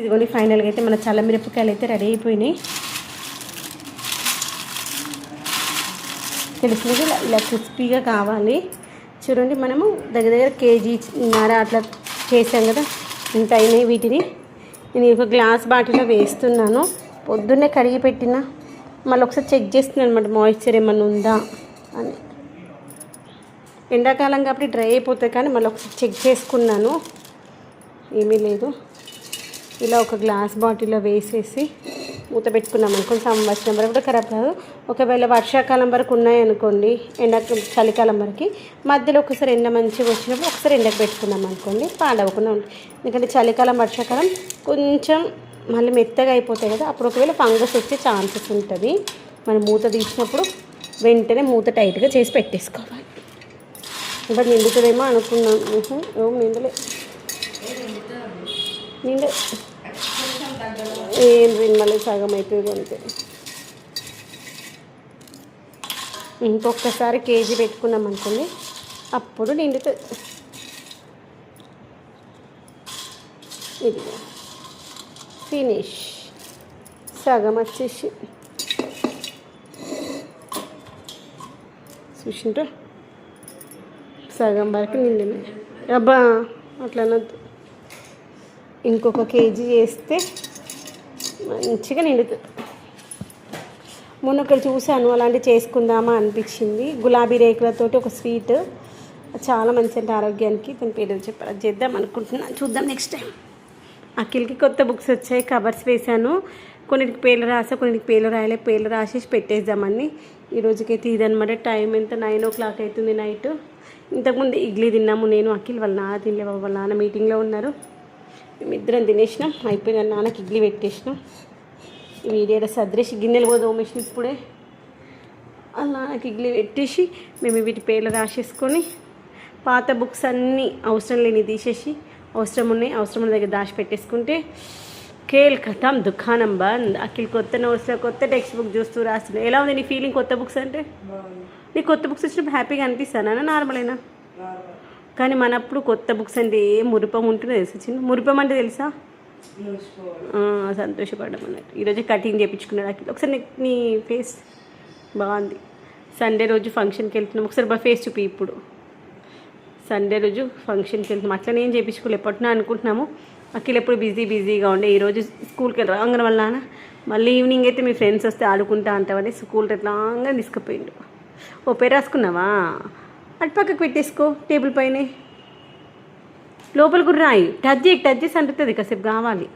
ఇదిగోండి ఫైనల్గా అయితే మన చల్ల మిరపకాయలు అయితే రెడీ అయిపోయినాయి. తెలిసినది ఇలా క్రిస్పీగా కావాలి. చూడండి, మనము దగ్గర కేజీన్నర అట్లా చేసాం కదా, ఇంత అయినాయి. వీటిని నేను ఒక గ్లాస్ బాటిల్లో వేస్తున్నాను. పొద్దున్నే కడిగి పెట్టిన మళ్ళీ ఒకసారి చెక్ చేస్తున్నాను అనమాట, మాయిశ్చర్ ఏమన్నా ఉందా అని. ఎండాకాలం కాబట్టి డ్రై అయిపోతాయి, కానీ మళ్ళీ ఒకసారి చెక్ చేసుకున్నాను, ఏమీ లేదు. ఇలా ఒక గ్లాస్ బాటిల్లో వేసేసి మూత పెట్టుకున్నాం అనుకోండి, సంవత్సరం వరకు కూడా ఖరాబ్ కాదు. ఒకవేళ వర్షాకాలం వరకు ఉన్నాయనుకోండి, చలికాలం వరకు మధ్యలో ఒకసారి ఎండ మంచిగా వచ్చినప్పుడు ఒకసారి ఎండకు పెట్టుకున్నాం అనుకోండి, పాడవకుండా ఉంటుంది. ఎందుకంటే చలికాలం వర్షాకాలం కొంచెం మళ్ళీ మెత్తగా అయిపోతాయి కదా, అప్పుడు ఒకవేళ ఫంగస్ వచ్చే ఛాన్సెస్ ఉంటుంది. మనం మూత తీసినప్పుడు వెంటనే మూత టైట్గా చేసి పెట్టేసుకోవాలి. ఇప్పుడు నిండుతుందేమో అనుకున్నాను, నిండే ఏం మళ్ళీ సగం అవుతుంది అంతే. ఇంకొకసారి కేజీ పెట్టుకున్నాం అనుకోండి, అప్పుడు నిండుతుంది. ఇది ఫినిష్, సగం వచ్చేసి చూసిండ్రా, సగం వరకు నిండినాయి. అబ్బా అట్లా అనద్దు, ఇంకొక కేజీ చేస్తే మంచిగా నిండుతుంది. మొన్న ఒకటి చూశాను, అలాంటివి చేసుకుందామా అనిపించింది. గులాబీ రేకులతోటి ఒక స్వీట్, చాలా మంచి అంటే ఆరోగ్యానికి. దాని పేరు చెప్పారు, అది చేద్దాం అనుకుంటున్నాను, చూద్దాం నెక్స్ట్ టైం. అఖిల్కి కొత్త బుక్స్ వచ్చాయి, కవర్స్ వేశాను. కొన్నిటికి పేర్లు రాసా, కొన్నిటికి పేర్లు రాయలే. పేర్లు రాసేసి పెట్టేద్దామని. ఈరోజుకైతే ఇదనమాట. టైం ఎంత 9 o'clock అవుతుంది నైట్. ఇంతకుముందు ఇడ్లీ తిన్నాము, నేను అఖిల్. వాళ్ళ నాన్న తినలే, వాళ్ళ నాన్న మీటింగ్లో ఉన్నారు. మేమిద్దరం తినేసినాం, అయిపోయింది. నాన్నకి ఇడ్లీ పెట్టేసినాం. వీడియోలో సర్దేసి గిన్నెలు కూడా తోమేసిన ఇప్పుడే. నాన్నకి ఇడ్లీ పెట్టేసి మేము వీటి పేర్లు రాసేసుకొని, పాత బుక్స్ అన్నీ అవసరం లేని తీసేసి అవసరం ఉన్న దగ్గర దాచి పెట్టేసుకుంటే కేల్ కథం దుకాణం బంద్. అఖిల్ కొత్త నోట్స్లో కొత్త టెక్స్ట్ బుక్ చూస్తూ రాస్తున్నాయి. ఎలా ఉంది నీ ఫీలింగ్ కొత్త బుక్స్ అంటే? నీకు కొత్త బుక్స్ వచ్చినప్పుడు హ్యాపీగా అనిపిస్తానా, నార్మలేనా? కానీ మనప్పుడు కొత్త బుక్స్ అంటే ఏ మురిపం ఉంటుందో తెలుసా? చిన్న మురిపం అంటే తెలుసా? సంతోషపడ్డం అన్నట్టు. ఈరోజు కటింగ్ చేయించుకున్నాడు అఖిల్. ఒకసారి నీ ఫేస్ బాగుంది. సండే రోజు ఫంక్షన్కి వెళ్తున్నాం, ఒకసారి ఫేస్ చూపి. ఇప్పుడు సండే రోజు ఫంక్షన్కి వెళ్తున్నాం, అట్లా నేను చేయించుకోలేదు. ఎప్పటినా అనుకుంటున్నాము. అఖిల్ ఎప్పుడు బిజీగా ఉండే. ఈరోజు స్కూల్కి వెళ్ళి రాగానే వాళ్ళ నాన్న మళ్ళీ ఈవినింగ్ అయితే మీ ఫ్రెండ్స్ వస్తే ఆడుకుంటా అంటావని స్కూల్కి ఎట్లాగా తీసుకుపోయిండు. ఓ పేరు రాసుకున్నావా? అటు పక్కకు పెట్టేసుకో, టేబుల్ పైనే. లోపల కూడా రాయి, టచ్ చేసి అంటుంది, కాసేపు కావాలి.